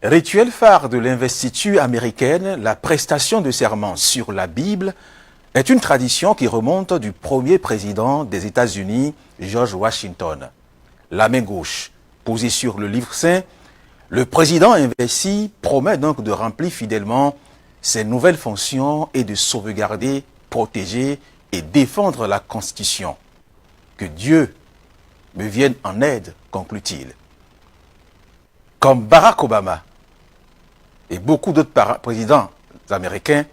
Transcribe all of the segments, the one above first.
Rituel phare de l'investiture américaine, la prestation de serment sur la Bible est une tradition qui remonte du premier président des États-Unis, George Washington. La main gauche posée sur le livre saint, le président investi promet donc de remplir fidèlement ses nouvelles fonctions et de sauvegarder, protéger et défendre la Constitution. Que Dieu me vienne en aide, conclut-il. Comme Barack Obama et beaucoup d'autres présidents américains,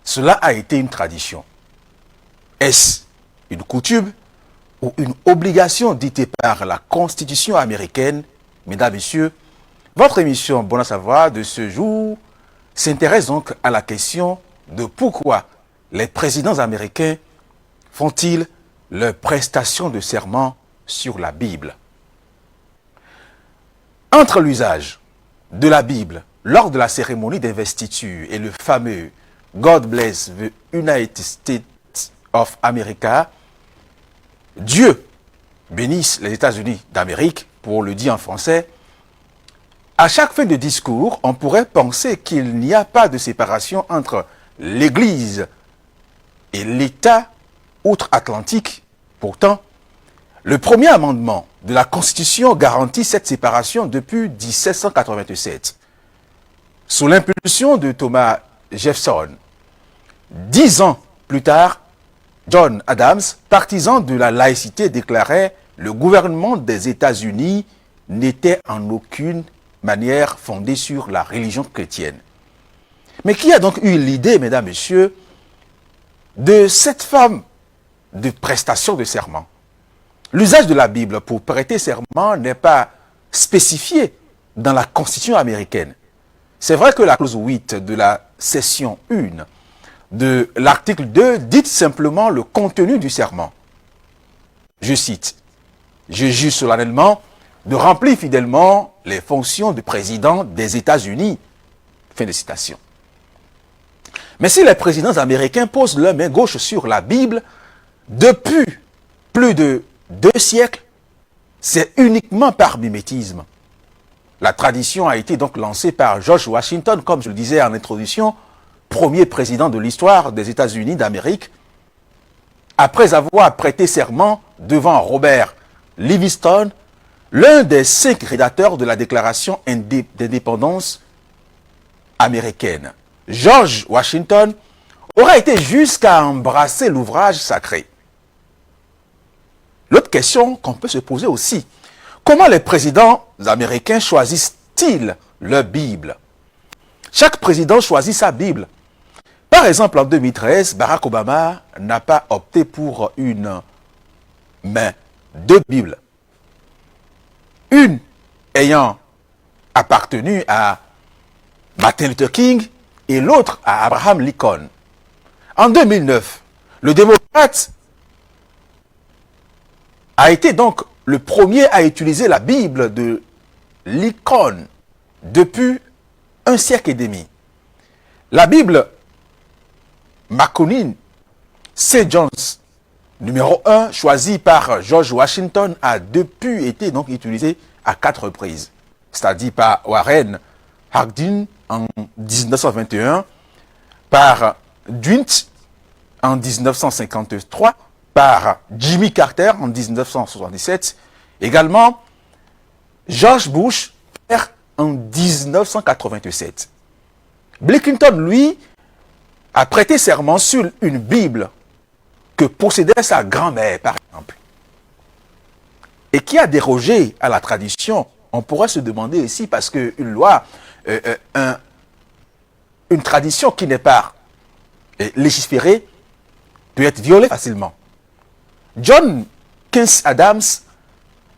cela a été une tradition. Est-ce une coutume ou une obligation dictée par la Constitution américaine? Mesdames, Messieurs, votre émission Bon à savoir de ce jour s'intéresse donc à la question de pourquoi les présidents américains font-ils leur prestation de serment sur la Bible. Entre l'usage de la Bible lors de la cérémonie d'investiture et le fameux God bless the United States of America, Dieu bénisse les États-Unis d'Amérique, pour le dire en français, à chaque fin de discours, on pourrait penser qu'il n'y a pas de séparation entre l'Église et l'État outre-Atlantique. Pourtant, le premier amendement de la Constitution garantit cette séparation depuis 1787. Sous l'impulsion de Thomas Jefferson, 10 ans plus tard, John Adams, partisan de la laïcité, déclarait « Le gouvernement des États-Unis n'était en aucune manière fondé sur la religion chrétienne. » Mais qui a donc eu l'idée, mesdames, messieurs, de cette forme de prestation de serment? L'usage de la Bible pour prêter serment n'est pas spécifié dans la Constitution américaine. C'est vrai que la clause 8 de la section 1 de l'article 2 dit simplement le contenu du serment. Je cite, « Je jure solennellement de remplir fidèlement les fonctions de président des États-Unis. » Fin de citation. Mais si les présidents américains posent leur main gauche sur la Bible, depuis plus de 2 siècles, c'est uniquement par mimétisme. La tradition a été donc lancée par George Washington, comme je le disais en introduction, premier président de l'histoire des États-Unis d'Amérique, après avoir prêté serment devant Robert Livingston, l'un des 5 rédacteurs de la Déclaration d'indépendance américaine. George Washington aurait été jusqu'à embrasser l'ouvrage sacré. L'autre question qu'on peut se poser aussi, comment les présidents américains choisissent-ils leur Bible? Chaque président choisit sa Bible. Par exemple, en 2013, Barack Obama n'a pas opté pour une, mais 2 Bibles. Une ayant appartenu à Martin Luther King et l'autre à Abraham Lincoln. En 2009, le démocrate a été donc le premier à utiliser la Bible de Lincoln depuis 1 siècle et demi. La Bible Maconin St. John's numéro 1, choisie par George Washington, a depuis été donc utilisée à 4 reprises. C'est-à-dire par Warren Harding en 1921, par Dwight en 1953, par Jimmy Carter en 1977, également George Bush en 1987. Bill Clinton, lui, a prêté serment sur une Bible que possédait sa grand-mère, par exemple, et qui a dérogé à la tradition. On pourrait se demander ici, parce qu'une loi, une tradition qui n'est pas légiférée, peut être violée facilement. John Quincy Adams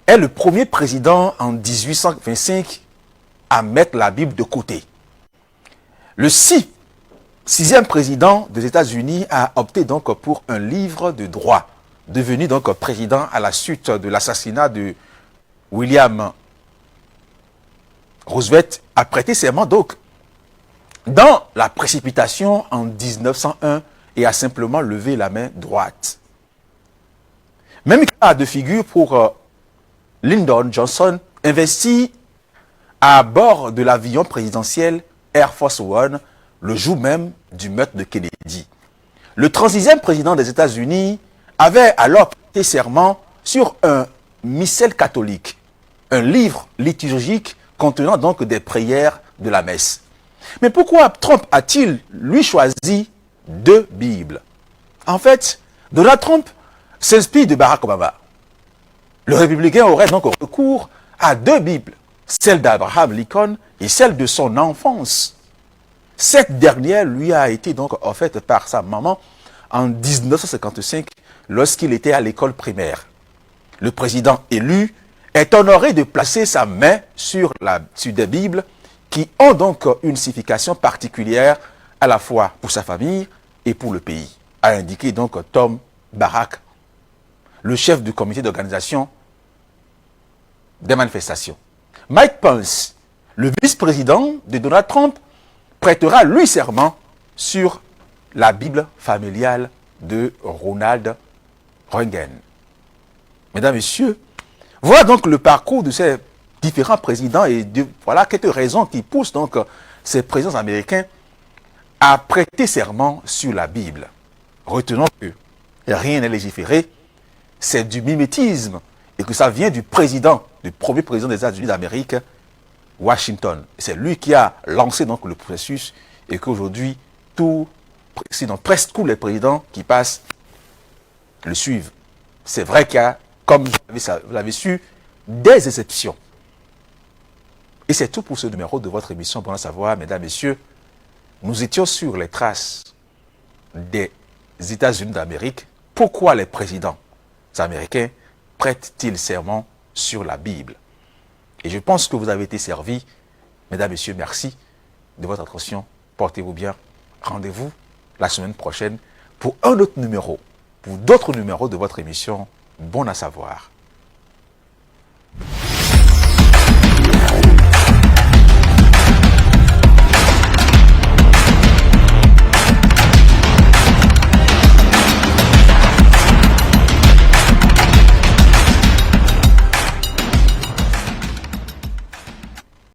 est le premier président en 1825 à mettre la Bible de côté. Le 6e président des États-Unis a opté donc pour un livre de droit, devenu donc président à la suite de l'assassinat de William Roosevelt, a prêté serment donc dans la précipitation en 1901 et a simplement levé la main droite. Même cas de figure pour Lyndon Johnson, investi à bord de l'avion présidentiel Air Force One le jour même du meurtre de Kennedy. Le 36e président des États-Unis avait alors prêté serment sur un missel catholique, un livre liturgique contenant donc des prières de la messe. Mais pourquoi Trump a-t-il, lui, choisi 2 Bibles? En fait, Donald Trump s'inspire de Barack Obama. Le républicain aurait donc recours à 2 Bibles, celle d'Abraham Lincoln et celle de son enfance. Cette dernière lui a été donc offerte par sa maman en 1955 lorsqu'il était à l'école primaire. Le président élu est honoré de placer sa main sur des Bibles qui ont donc une signification particulière à la fois pour sa famille et pour le pays, a indiqué donc Tom Barrack, le chef du comité d'organisation des manifestations. Mike Pence, le vice-président de Donald Trump, prêtera lui serment sur la Bible familiale de Ronald Reagan. Mesdames, Messieurs, voilà donc le parcours de ces différents présidents et voilà quelques raisons qui poussent donc ces présidents américains à prêter serment sur la Bible. Retenons que rien n'est légiféré, c'est du mimétisme et que ça vient du premier président des États-Unis d'Amérique, Washington. C'est lui qui a lancé donc le processus et qu'aujourd'hui, presque tous les présidents qui passent le suivent. C'est vrai qu'il y a, comme vous l'avez su, des exceptions. Et c'est tout pour ce numéro de votre émission Bon à savoir, mesdames, messieurs. Nous étions sur les traces des États-Unis d'Amérique. Pourquoi les présidents américains prêtent-ils serment sur la Bible? Et je pense que vous avez été servis. Mesdames, messieurs, merci de votre attention. Portez-vous bien. Rendez-vous la semaine prochaine pour un autre numéro, pour d'autres numéros de votre émission Bon à savoir.